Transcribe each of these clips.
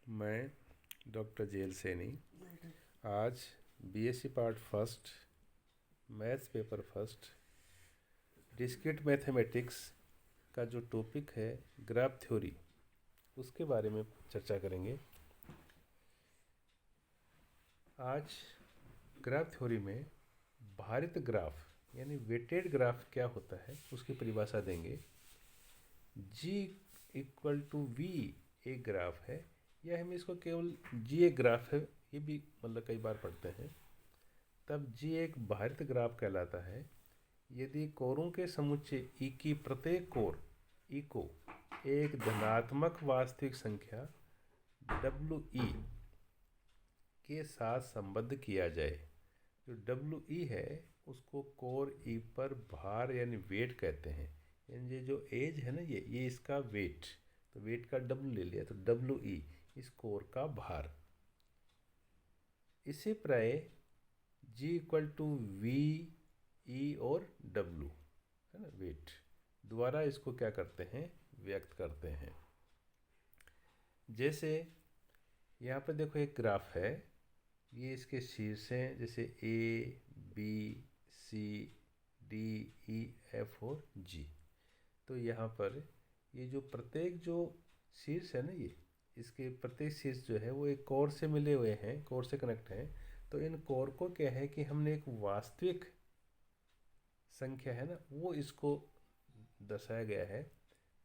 मैं doctor jail Saini आज BSc part first maths paper first discrete mathematics का जो टॉपिक है ग्राफ थ्योरी उसके बारे में चर्चा करेंगे। आज ग्राफ थ्योरी में भारित ग्राफ यानी वेटेड ग्राफ क्या होता है उसकी परिभाषा देंगे। जी इक्वल टू वी एक ग्राफ है या हम इसको केवल जी एक ग्राफ है ये भी मतलब कई बार पढ़ते हैं। तब जी एक भारित ग्राफ कहलाता है यदि कोरों के समुच्चय ई की प्रत्येक कोर ई को एक धनात्मक वास्तविक संख्या डब्ल्यू ई के साथ संबद्ध किया जाए। जो डब्ल्यू ई है उसको कोर ई पर भार यानी वेट कहते हैं। यानी ये जो एज है ना ये इसका वेट, तो वेट का डब्ल्यू ले लिया तो डब्ल्यू ई इस कोर का भार। इसे प्राय जी इक्वल टू वी ई और डब्ल्यू है ना वेट द्वारा इसको क्या करते हैं व्यक्त करते हैं। जैसे यहाँ पर देखो एक ग्राफ है, ये इसके शीर्ष हैं जैसे A B C D E F और जी। तो यहाँ पर ये जो प्रत्येक जो शीर्ष है ना ये इसके प्रत्येक शीर्ष जो है वो एक कोर से मिले हुए हैं, कोर से कनेक्ट हैं। तो इन कोर को क्या है कि हमने एक वास्तविक संख्या है ना वो इसको दर्शाया गया है।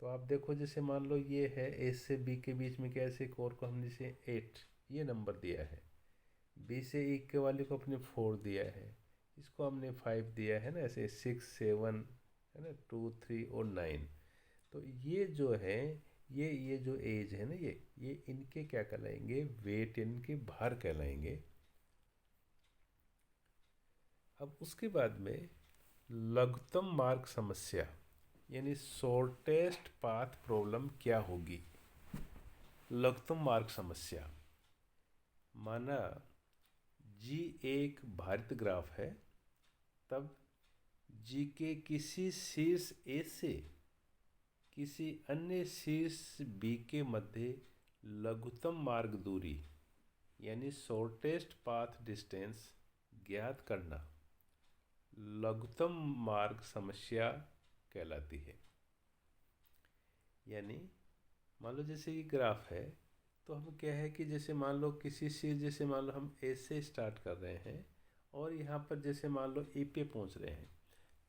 तो आप देखो जैसे मान लो ये है ए से बी के बीच में कैसे कोर को हमने जैसे 8 ये नंबर दिया है, बी से ई के वाले को अपने 4 दिया है, इसको हमने 5 दिया है ना, ऐसे 6 7 है ना 2 3 और 9। तो ये जो है ये जो एज है ना ये इनके क्या कहलाएंगे वेट, इनके भार कहलाएंगे। अब उसके बाद में लघुत्तम मार्ग समस्या यानी शॉर्टेस्ट पाथ प्रॉब्लम क्या होगी। लघुत्तम मार्ग समस्या माना जी एक भारित ग्राफ है, तब जी के किसी शीर्ष ए से किसी अन्य शीर्ष बी के मध्य लघुत्तम मार्ग दूरी यानी शॉर्टेस्ट पाथ डिस्टेंस ज्ञात करना लघुत्तम मार्ग समस्या कहलाती है। यानी मान लो जैसे ये ग्राफ है तो हम क्या है कि जैसे मान लो किसी शीर्ष जैसे मान लो हम ए से स्टार्ट कर रहे हैं और यहाँ पर जैसे मान लो ए पे पहुँच रहे हैं,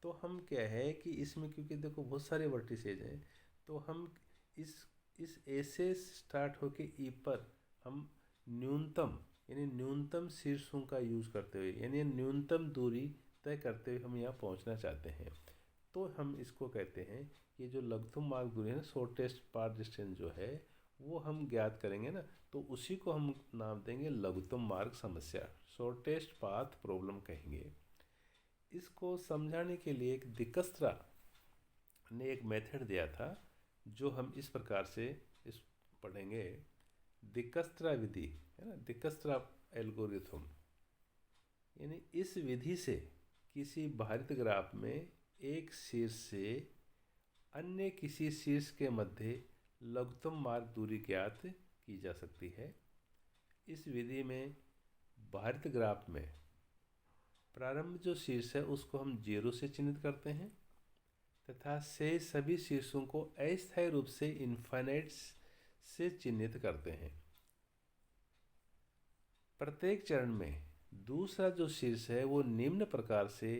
तो हम क्या है कि इसमें क्योंकि देखो बहुत सारे वर्टिसेज हैं तो हम इस ए से स्टार्ट होके ई पर हम न्यूनतम यानी न्यूनतम शीर्षों का यूज़ करते हुए यानी न्यूनतम दूरी तय करते हुए हम यहाँ पहुँचना चाहते हैं। तो हम इसको कहते हैं ये जो लघुत्तम मार्ग दूरी है ना शॉर्टेस्ट पाथ डिस्टेंस जो है वो हम ज्ञात करेंगे ना, तो उसी को हम नाम देंगे लघुत्तम मार्ग समस्या, शॉर्टेस्ट पाथ प्रॉब्लम कहेंगे। इसको समझाने के लिए एक दिकस्त्रा ने एक मेथड दिया था जो हम इस प्रकार से इस पढ़ेंगे। दिकस्त्रा विधि है ना, दिकस्त्रा एल्गोरिथम। यानी इस विधि से किसी भारित ग्राफ में एक शीर्ष से अन्य किसी शीर्ष के मध्य लघुत्तम मार्ग दूरी ज्ञात की जा सकती है। इस विधि में भारित ग्राफ में प्रारंभ जो शीर्ष है उसको हम 0 से चिन्हित करते हैं तथा से सभी शीर्षों को अस्थायी रूप से इनफाइनाइट से चिन्हित करते हैं। प्रत्येक चरण में दूसरा जो शीर्ष है वो निम्न प्रकार से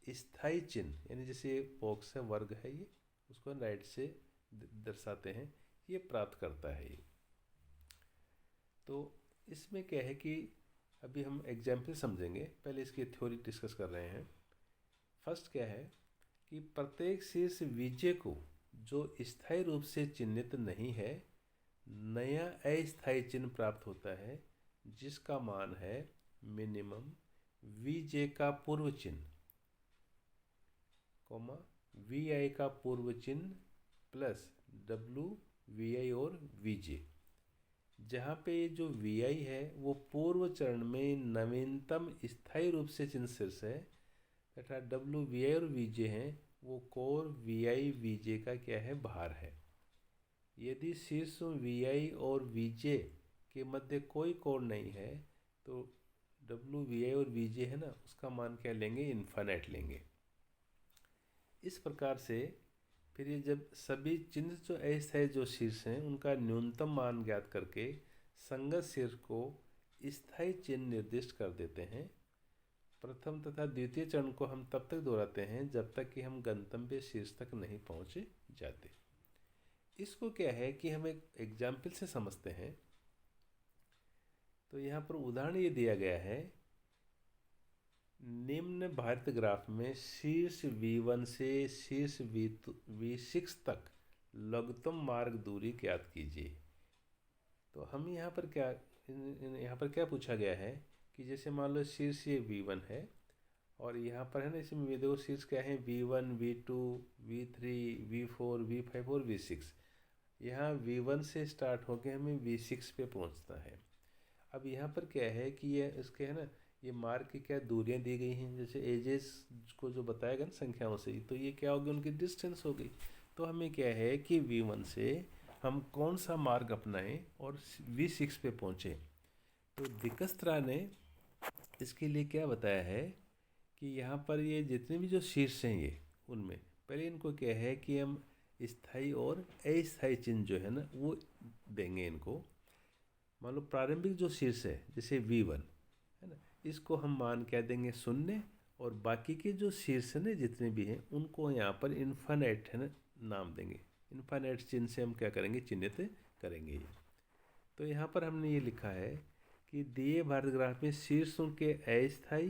स्थायी चिन्ह यानी जैसे बॉक्स है वर्ग है ये उसको राइट से दर्शाते हैं ये प्राप्त करता है ये। तो इसमें क्या है कि अभी हम एग्जाम्पल समझेंगे, पहले इसकी थ्योरी डिस्कस कर रहे हैं। फर्स्ट क्या है कि प्रत्येक शीर्ष वीजे को जो स्थायी रूप से चिन्हित नहीं है नया अस्थायी चिन्ह प्राप्त होता है जिसका मान है मिनिमम वीजे का पूर्व चिन्ह कॉमा वी आई का पूर्व चिन्ह प्लस डब्ल्यू वी आई और वी जे, जहाँ पे जो वी आई है वो पूर्व चरण में नवीनतम स्थायी रूप से चिन्ह शीर्ष है तथा डब्ल्यू वी आई और वी जे हैं वो कोर वी आई वी जे का क्या है भार है। यदि शीर्ष वी आई और वी जे के मध्य कोई कोण नहीं है, तो डब्ल्यू वी आई और वी जे है ना, उसका मान क्या लेंगे, इन्फाइनाइट लेंगे। इस प्रकार से फिर ये जब सभी चिन्ह जो अस्थायी जो शीर्ष हैं उनका न्यूनतम मान ज्ञात करके संगत शीर्ष को स्थायी चिन्ह निर्दिष्ट कर देते हैं। प्रथम तथा द्वितीय चरण को हम तब तक दोहराते हैं जब तक कि हम गंतव्य शीर्ष तक नहीं पहुंच जाते। इसको क्या है कि हम एक एग्जाम्पल से समझते हैं। तो यहाँ पर उदाहरण ये दिया गया है, निम्न भारित ग्राफ में शीर्ष V1 से शीर्ष V6 तक लघुत्तम मार्ग दूरी ज्ञात कीजिए। तो हम यहाँ पर क्या पूछा गया है कि जैसे मान लो शीर्ष ये V1 है और यहाँ पर है ना, इसमें देखो शीर्ष क्या है, V1, V2, V3, V4, V5 और V6। यहाँ V1 से स्टार्ट होकर हमें V6 पे पहुँचना है। अब यहाँ पर क्या है कि ये इसके है ना, ये मार्ग की क्या दूरियां दी गई हैं, जैसे एजेस को जो बताया गया ना संख्याओं से, तो ये क्या होगी, उनकी डिस्टेंस हो गई। तो हमें क्या है कि V1 से हम कौन सा मार्ग अपनाएं और V6 पे पहुँचें। तो दिक्कस्त्रा ने इसके लिए क्या बताया है कि यहाँ पर ये जितने भी जो शीर्ष हैं ये, उनमें पहले इनको क्या है कि हम स्थायी और अस्थायी चिन्ह जो है ना वो देंगे इनको। मान लो प्रारंभिक जो शीर्ष है जैसे V1 है ना, इसको हम मान क्या देंगे, 0, और बाकी के जो शीर्ष है ना जितने भी हैं उनको यहाँ पर इन्फाइनाइट है ना नाम देंगे। इन्फाइनाइट चिन्ह से हम क्या करेंगे, चिन्हित करेंगे ये। तो यहाँ पर हमने ये लिखा है कि दिए भारित ग्राफ में शीर्षों के अस्थायी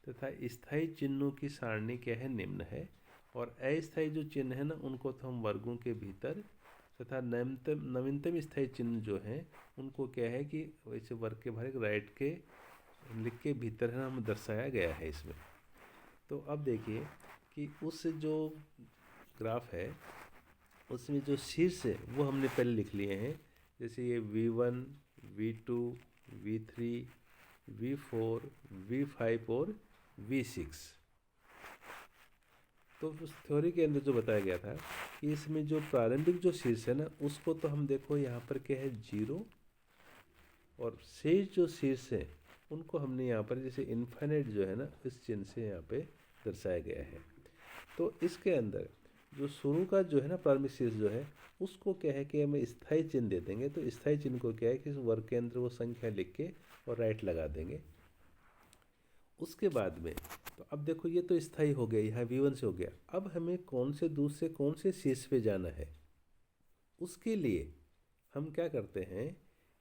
तथा स्थायी चिन्हों की सारणी क्या है, निम्न है। और अस्थायी जो चिन्ह है ना उनको तो हम वर्गों के भीतर तथा नवीनतम स्थायी चिन्ह जो हैं उनको क्या है कि वैसे वर्ग के बाहर राइट के लिख के भीतर है ना हम दर्शाया गया है इसमें। तो अब देखिए कि उस जो ग्राफ है उसमें जो शीर्ष है वो हमने पहले लिख लिए हैं, जैसे ये V1, V2, V3, V4, V5 और V6। तो उस थ्योरी के अंदर जो बताया गया था कि इसमें जो प्रारंभिक जो शीर्ष है ना उसको तो हम देखो यहाँ पर क्या है 0, और शेष जो शीर्ष है उनको हमने यहाँ पर जैसे इन्फाइनाइट जो है ना इस चिन्ह से यहाँ पे दर्शाया गया है। तो इसके अंदर जो शुरू का जो है ना प्रारंभिक शीर्ष जो है उसको क्या है कि हम स्थायी चिन्ह दे देंगे। तो स्थायी चिन्ह को क्या है कि इस वर्ग के अंदर वो संख्या लिख के और राइट लगा देंगे। उसके बाद में तो अब देखो ये तो स्थायी हो गया, यहाँ V1 से हो गया। अब हमें कौन से शीर्ष पे जाना है, उसके लिए हम क्या करते हैं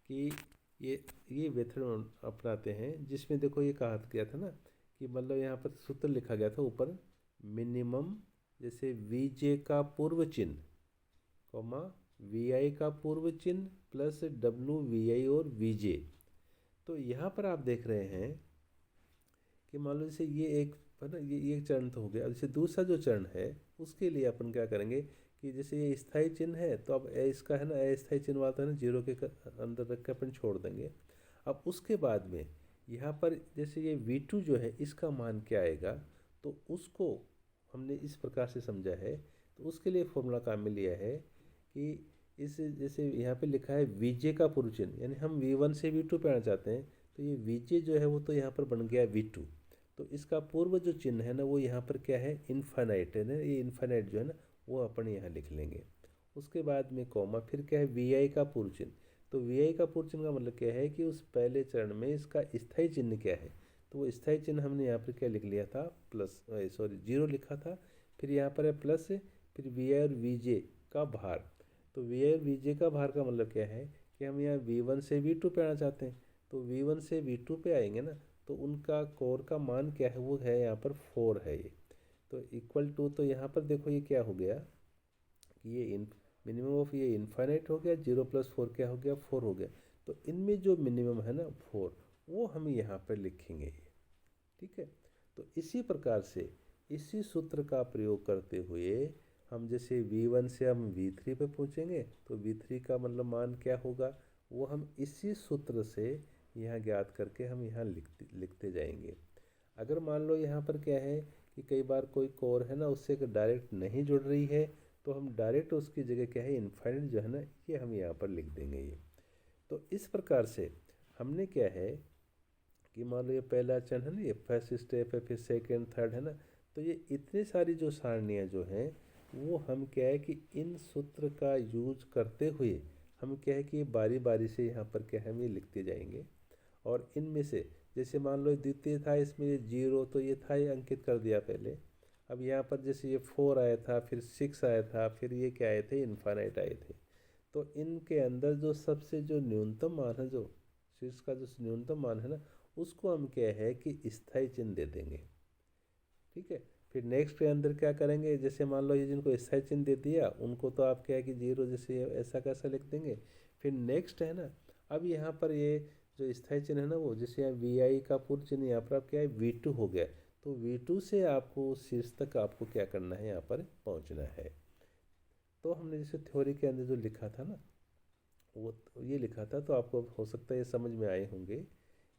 कि ये मेथड अपनाते हैं जिसमें देखो ये कहा गया था ना कि मतलब यहाँ पर सूत्र लिखा गया था ऊपर, मिनिमम जैसे VJ का पूर्व चिन्ह कॉमा VI का पूर्व चिन्ह प्लस WVI और VJ। तो यहाँ पर आप देख रहे हैं कि मान लो जैसे ये एक है ना, ये एक चरण तो हो गया। जैसे दूसरा जो चरण है उसके लिए अपन क्या करेंगे कि जैसे ये स्थायी चिन्ह है तो अब इसका है ना अस्थायी चिन्ह वाला है ना 0 के अंदर रख के अपन छोड़ देंगे। अब उसके बाद में यहाँ पर जैसे ये V2 जो है इसका मान क्या आएगा, तो उसको हमने इस प्रकार से समझा है। तो उसके लिए फॉर्मूला काम में लिया है कि इस जैसे यहाँ पे लिखा है VJ का पूर्व चिन्ह, यानी हम V1 से V2 पे आना चाहते हैं, तो ये VJ जो है वो तो यहाँ पर बन गया V2। तो इसका पूर्व जो चिन्ह है ना वो यहाँ पर क्या है, इन्फाइनाइट है ना, ये इन्फाइनाइट जो है ना वो अपन यहाँ लिख लेंगे। उसके बाद में कॉमा फिर क्या है VI का पूर्व चिन्ह। तो VI का पूर्व चिन्ह का मतलब क्या है कि उस पहले चरण में इसका स्थायी चिन्ह क्या है, तो वो स्थायी चिन्ह हमने यहाँ पर क्या लिख लिया था, प्लस 0 लिखा था। फिर यहाँ पर है प्लस, फिर VI और VJ का भार। तो VI और VJ का भार का मतलब क्या है कि हम यहाँ V1 से V2 पे आना चाहते हैं, तो V1 से V2 पे आएंगे ना, तो उनका कोर का मान क्या है, वो है यहाँ पर 4 है ये। तो इक्वल टू, तो यहाँ पर देखो ये क्या हो गया कि ये मिनिमम ऑफ ये इन्फाइनाइट हो गया, 0 + 4 क्या हो गया, 4 हो गया। तो इनमें जो मिनिमम है ना 4, वो हम यहाँ पर लिखेंगे ये, ठीक है। तो इसी प्रकार से इसी सूत्र का प्रयोग करते हुए हम जैसे V1 से हम V3 पे पहुँचेंगे, तो V3 का मतलब मान क्या होगा वो हम इसी सूत्र से यहाँ ज्ञात करके हम यहाँ लिखते जाएंगे। अगर मान लो यहाँ पर क्या है कि कई बार कोई कोर है ना उससे डायरेक्ट नहीं जुड़ रही है, तो हम डायरेक्ट उसकी जगह क्या है इन्फाइनाइट जो है ना ये हम यहाँ पर लिख देंगे ये। तो इस प्रकार से हमने क्या है कि मान लो ये पहला चरण है ना, ये फर्स्ट स्टेप है, फिर सेकंड थर्ड है ना, तो ये इतनी सारी जो सारणियाँ जो हैं वो हम क्या है कि इन सूत्र का यूज करते हुए हम क्या है कि ये बारी बारी से यहाँ पर क्या है हम ये लिखते जाएंगे। और इनमें से जैसे मान लो द्वितीय था, इसमें ये जीरो तो ये था, ये अंकित कर दिया पहले। अब यहाँ पर जैसे ये 4 आया था, फिर 6 आया था, फिर ये क्या आए थे, इन्फानाइट आए थे। तो इनके अंदर जो सबसे जो न्यूनतम मान है, जो शीर्ष का जो न्यूनतम मान है ना, उसको हम क्या है कि स्थायी चिन्ह दे देंगे। ठीक है। फिर नेक्स्ट के अंदर क्या करेंगे, जैसे मान लो ये जिनको स्थायी चिन्ह दे दिया उनको तो आप क्या है कि जीरो जैसे ऐसा कैसा लिख देंगे। फिर नेक्स्ट है ना, अब यहाँ पर ये जो स्थायी चिन्ह है ना, वो जैसे यहाँ वी आई का पूर्ण चिन्ह यहाँ पर आप क्या है V2 हो गया, तो V2 से आपको शीर्ष तक आपको क्या करना है, यहाँ पर पहुँचना है। तो हमने जैसे थ्योरी के अंदर जो लिखा था ना, वो तो ये लिखा था, तो आपको हो सकता है ये समझ में आए होंगे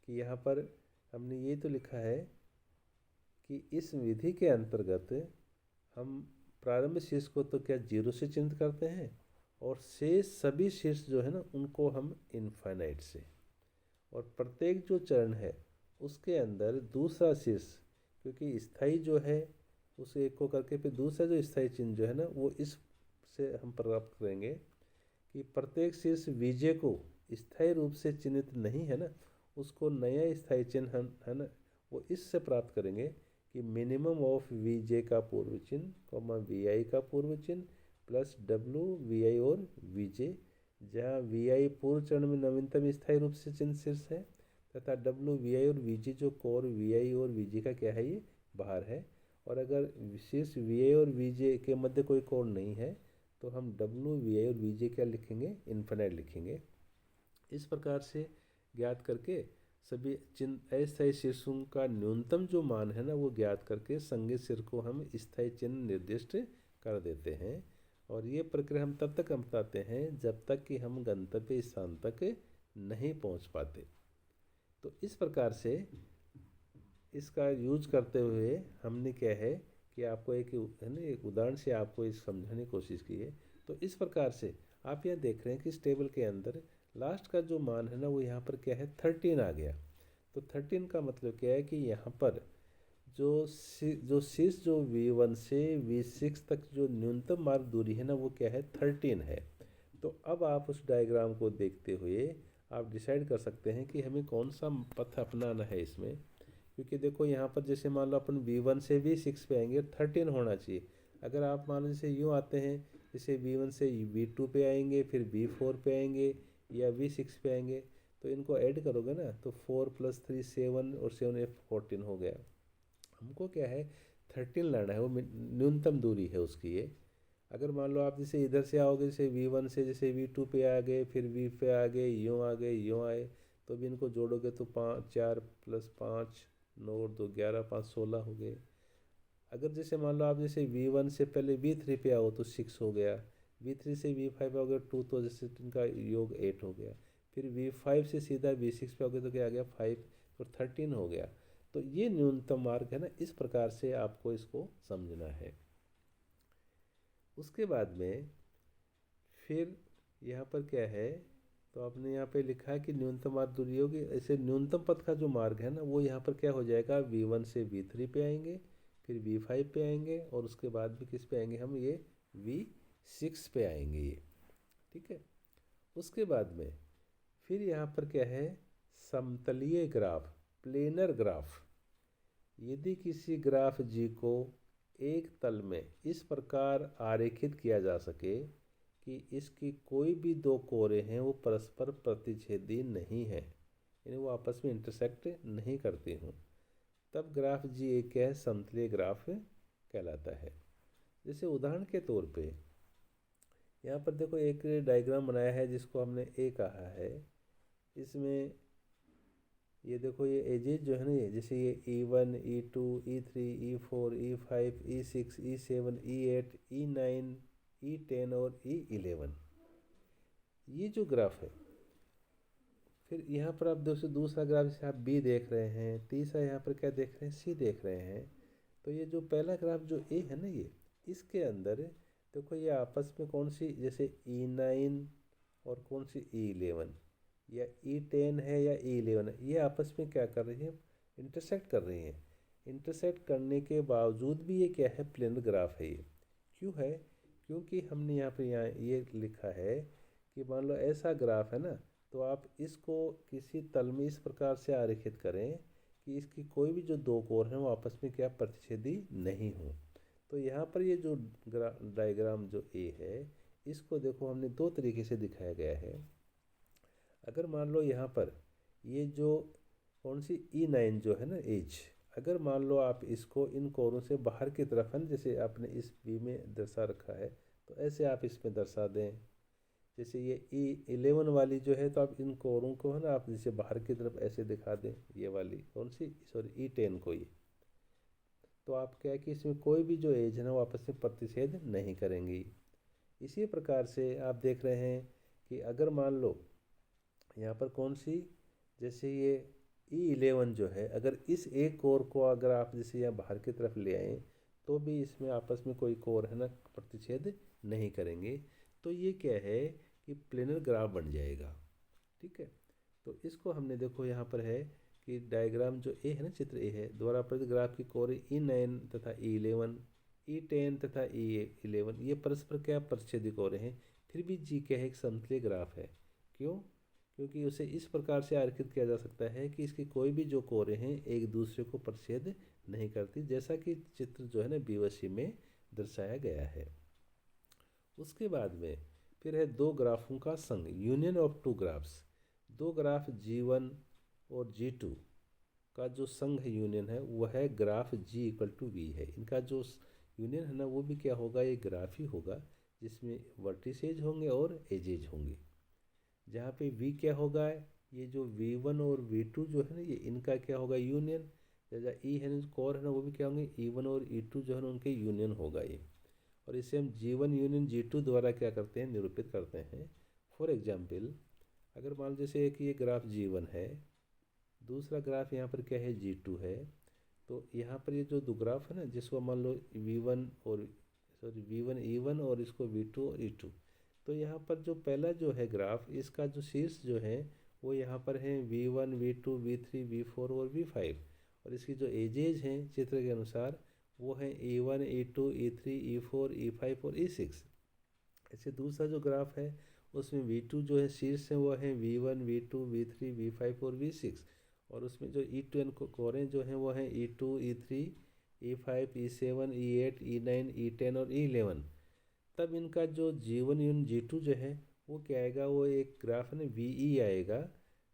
कि यहाँ पर हमने ये तो लिखा है कि इस विधि के अंतर्गत हम प्रारंभिक शीर्ष को तो क्या जीरो से चिन्हित करते हैं, और शेष सभी शीर्ष जो है ना उनको हम इनफाइनाइट से, और प्रत्येक जो चरण है उसके अंदर दूसरा शीर्ष, क्योंकि स्थाई जो है उस एक को करके फिर दूसरा जो स्थाई चिन्ह जो है ना वो इस से हम प्राप्त करेंगे कि प्रत्येक शीर्ष विजय को स्थायी रूप से चिन्हित नहीं है ना, उसको नया स्थायी चिन्ह है ना वो इससे प्राप्त करेंगे कि मिनिमम ऑफ वीजे का पूर्व चिन्ह कॉमा वी आई का पूर्व चिन्ह प्लस डब्ल्यू वी आई और वीजे, जहाँ वी आई पूर्व चरण में नवीनतम स्थायी रूप से चिन्ह शीर्ष है, तथा डब्ल्यू वी आई और वीजे जो कोर वी आई और वीजे का क्या है ये बाहर है। और अगर शीर्ष वी आई और वीजे के मध्य कोई कोर नहीं है तो हम डब्ल्यू वी आई और वीजे क्या लिखेंगे, इन्फिनाइट लिखेंगे। इस प्रकार से ज्ञात करके सभी चिन्ह अस्थायी शीर्षों का न्यूनतम जो मान है ना वो ज्ञात करके संज्ञित शीर्ष को हम स्थायी चिन्ह निर्दिष्ट कर देते हैं। और ये प्रक्रिया हम तब तक अपनाते हैं जब तक कि हम गंतव्य स्थान तक नहीं पहुंच पाते। तो इस प्रकार से इसका यूज करते हुए हमने क्या है कि आपको एक है ना एक उदाहरण से आपको इस समझाने की कोशिश की है। तो इस प्रकार से आप यह देख रहे हैं कि इस टेबल के अंदर लास्ट का जो मान है ना वो यहाँ पर क्या है 13 आ गया। तो 13 का मतलब क्या है कि यहाँ पर जो शीर्ष जो V1 से V6 तक जो न्यूनतम मार्ग दूरी है ना वो क्या है 13 है। तो अब आप उस डायग्राम को देखते हुए आप डिसाइड कर सकते हैं कि हमें कौन सा पथ अपनाना है इसमें। क्योंकि देखो यहाँ पर जैसे मान लो अपन V1 से V6 पे आएंगे 13 होना चाहिए। अगर आप मान लो जैसे यूँ आते हैं, जैसे V1 से V2 पे आएंगे, फिर V4 पे आएंगे या V6 पे आएंगे, तो इनको ऐड करोगे ना तो 4 + 3 7 और 7 14 हो गया। हमको क्या है 13 लाना है, वो न्यूनतम दूरी है उसकी ये। अगर मान लो आप जैसे इधर से आओगे, जैसे V1 से जैसे V2 पे आ गए, फिर V पे आ गए, यूँ आ गए, यूँ आए, तो भी इनको जोड़ोगे तो 4 + 5 9 और 2 11 5 16 हो गए। अगर जैसे मान लो आप जैसे V1 से पहले V3 पे आओ तो 6 हो गया, V3 से V5 आओगे 2 तो जैसे इनका योग 8 हो गया, फिर V5 से सीधा V6 पे आओगे तो क्या आ गया 5, तो 13 हो गया। तो ये न्यूनतम मार्ग है ना, इस प्रकार से आपको इसको समझना है। उसके बाद में फिर यहाँ पर क्या है, तो आपने यहाँ पे लिखा है कि न्यूनतम मार्ग दूरी होगी। ऐसे न्यूनतम पथ का जो मार्ग है ना वो यहाँ पर क्या हो जाएगा, V1 से V3 पे आएंगे, फिर V5 पे आएंगे, और उसके बाद भी किस पे आएंगे हम, ये V6 पे आएंगे ये। ठीक है। उसके बाद में फिर यहाँ पर क्या है, समतलीय ग्राफ, प्लेनर ग्राफ। यदि किसी ग्राफ जी को एक तल में इस प्रकार आरेखित किया जा सके कि इसकी कोई भी दो कोरे हैं वो परस्पर प्रतिच्छेदी नहीं है, यानी वो आपस में इंटरसेक्ट नहीं करती हूँ, तब ग्राफ जी एक क्या है, समतलीय ग्राफ कहलाता है। जैसे उदाहरण के तौर पे यहाँ पर देखो एक डायग्राम बनाया है जिसको हमने ए कहा है। इसमें ये देखो ये एजेज जो है ना, ये जैसे ये E1 E2 E3 E4 E5 E6 E7 E8 E9 E10 और E11, ये जो ग्राफ है। फिर यहाँ पर आप दोस्तों दूसरा ग्राफ जैसे आप बी देख रहे हैं, तीसरा यहाँ पर क्या देख रहे हैं, सी देख रहे हैं। तो ये जो पहला ग्राफ जो ए है ना, ये इसके अंदर देखो ये आपस में कौन सी, जैसे E9 और कौन सी E11, या E10 है या E11 है, ये आपस में क्या कर रही हैं, इंटरसेक्ट कर रही हैं। इंटरसेक्ट करने के बावजूद भी ये क्या है, प्लेनर ग्राफ है ये। क्यों है? क्योंकि हमने यहाँ ये लिखा है कि मान लो ऐसा ग्राफ है ना, तो आप इसको किसी तल में इस प्रकार से आरेखित करें कि इसकी कोई भी जो दो कोर हैं वो आपस में क्या प्रतिच्छेदी नहीं हो। तो यहाँ पर ये जो डायग्राम जो ए है, इसको देखो हमने दो तरीके से दिखाया गया है। अगर मान लो यहाँ पर ये जो कौन सी E9 जो है ना एज, अगर मान लो आप इसको इन कोरों से बाहर की तरफ है ना, जैसे आपने इस बी में दर्शा रखा है, तो ऐसे आप इसमें दर्शा दें। जैसे ये E11 वाली जो है, तो आप इन कोरों को है ना आप जैसे बाहर की तरफ ऐसे दिखा दें, ये वाली कौन सी, सॉरी E10 को ये, तो आप क्या है कि इसमें कोई भी जो एज है ना वो आपस में प्रतिच्छेद नहीं करेंगी। इसी प्रकार से आप देख रहे हैं कि अगर मान लो यहाँ पर कौन सी, जैसे ये E11 जो है, अगर इस एक कोर को अगर आप जैसे यहाँ बाहर की तरफ ले आएँ, तो भी इसमें आपस में कोई कोर है ना प्रतिच्छेद नहीं करेंगे। तो ये क्या है कि प्लेनर ग्राफ बन जाएगा। ठीक है, तो इसको हमने देखो यहाँ पर है कि डायग्राम जो ए है ना, चित्र ए है, द्वारा प्रदत्त ग्राफ की कोर E9 तथा E11, E10 तथा E11 ये परस्पर क्या प्रतिच्छेदी कोरें हैं। फिर भी जी क्या है, एक समतलीय ग्राफ है। क्यों? क्योंकि उसे इस प्रकार से आरेखित किया जा सकता है कि इसकी कोई भी जो कोरें हैं एक दूसरे को प्रतिच्छेद नहीं करती, जैसा कि चित्र जो है ना B व C में दर्शाया गया है। उसके बाद में फिर है दो ग्राफों का संघ, यूनियन ऑफ टू ग्राफ्स। दो ग्राफ G1 और G2 का जो संघ है, यूनियन है, वह है ग्राफ G=V है। इनका जो यूनियन है ना वो भी क्या होगा, ये ग्राफ ही होगा, जिसमें वर्टिसेज होंगे और एजेज होंगे। जहाँ पे V क्या होगा, ये जो V1 और V2 जो है ना, ये इनका क्या होगा, यूनियन। जैसा E है ना, कोर है ना, वो भी क्या होंगे, E1 और E2 जो है ना उनके यूनियन होगा ये। और इसे हम G1 यूनियन G2 द्वारा क्या करते हैं, निरूपित करते हैं। फॉर एग्जाम्पल, अगर मान लो जैसे कि ये ग्राफ G1 है, दूसरा ग्राफ यहाँ पर क्या है, G2 है, तो यहाँ पर ये जो दो ग्राफ है ना, जिसको मान लो V1 और सॉरी V1 E1 और इसको V2 और E2, तो यहाँ पर जो पहला जो है ग्राफ, इसका जो शीर्ष जो है वो यहाँ पर है V1 V2 V3 V4 और V5, और इसकी जो एजेज हैं चित्र के अनुसार वो है E1 E2 E3 E4 E5 और E6। ऐसे दूसरा जो ग्राफ है उसमें V2 जो है शीर्ष है वो है V1 V2 V3 V5 और V6, और उसमें जो E10 कोरें जो हैं वो हैं E2 E3 E5 E7 E8 E9 E10 और E11। तब इनका जो G1 यूनियन G2 जो है वो क्या आएगा, वो एक ग्राफ है VE आएगा,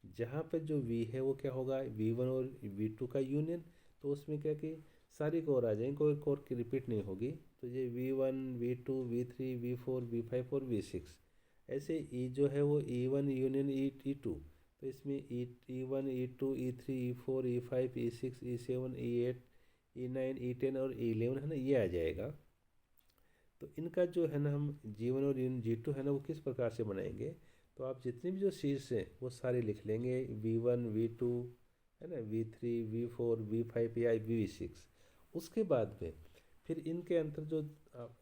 जहाँ पे जो V है वो क्या होगा, V1 और V2 का यूनियन। तो उसमें क्या कि सारी कोर आ जाएंगी, कोई कोर की रिपीट नहीं होगी। तो ये V1 V2 V3 V4 V5 और V6। ऐसे E जो है वो E1 यूनियन E2, तो इसमें E1 E2 E3 E4 E5 E6 E7 E8 E9 E10 और E11 है ना, ये आ जाएगा। तो इनका जो है ना हम G1 और G2 है ना वो किस प्रकार से बनाएंगे, तो आप जितने भी जो शीर्ष हैं वो सारे लिख लेंगे, V1 V2 है ना, V3 V4 V5 या V6। उसके बाद में फिर इनके अंतर जो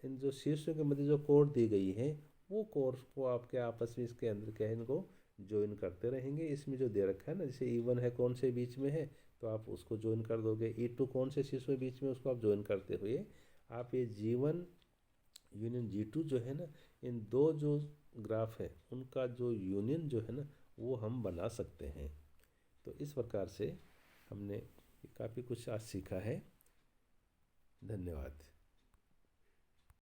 इन जो शीर्षों के मध्य जो कोड दी गई हैं, वो कोर्स को आपके आपस में इसके अंदर क्या है, इनको ज्वाइन करते रहेंगे। इसमें जो दे रखा है ना, जैसे E1 है कौन से बीच में है, तो आप उसको ज्वाइन कर दोगे। E2 कौन से शीर्ष में बीच में, उसको आप ज्वाइन करते हुए आप ये G1 यूनियन G2 जो है ना, इन दो जो ग्राफ है उनका जो यूनियन जो है ना वो हम बना सकते हैं। तो इस प्रकार से हमने काफ़ी कुछ आज सीखा है। धन्यवाद।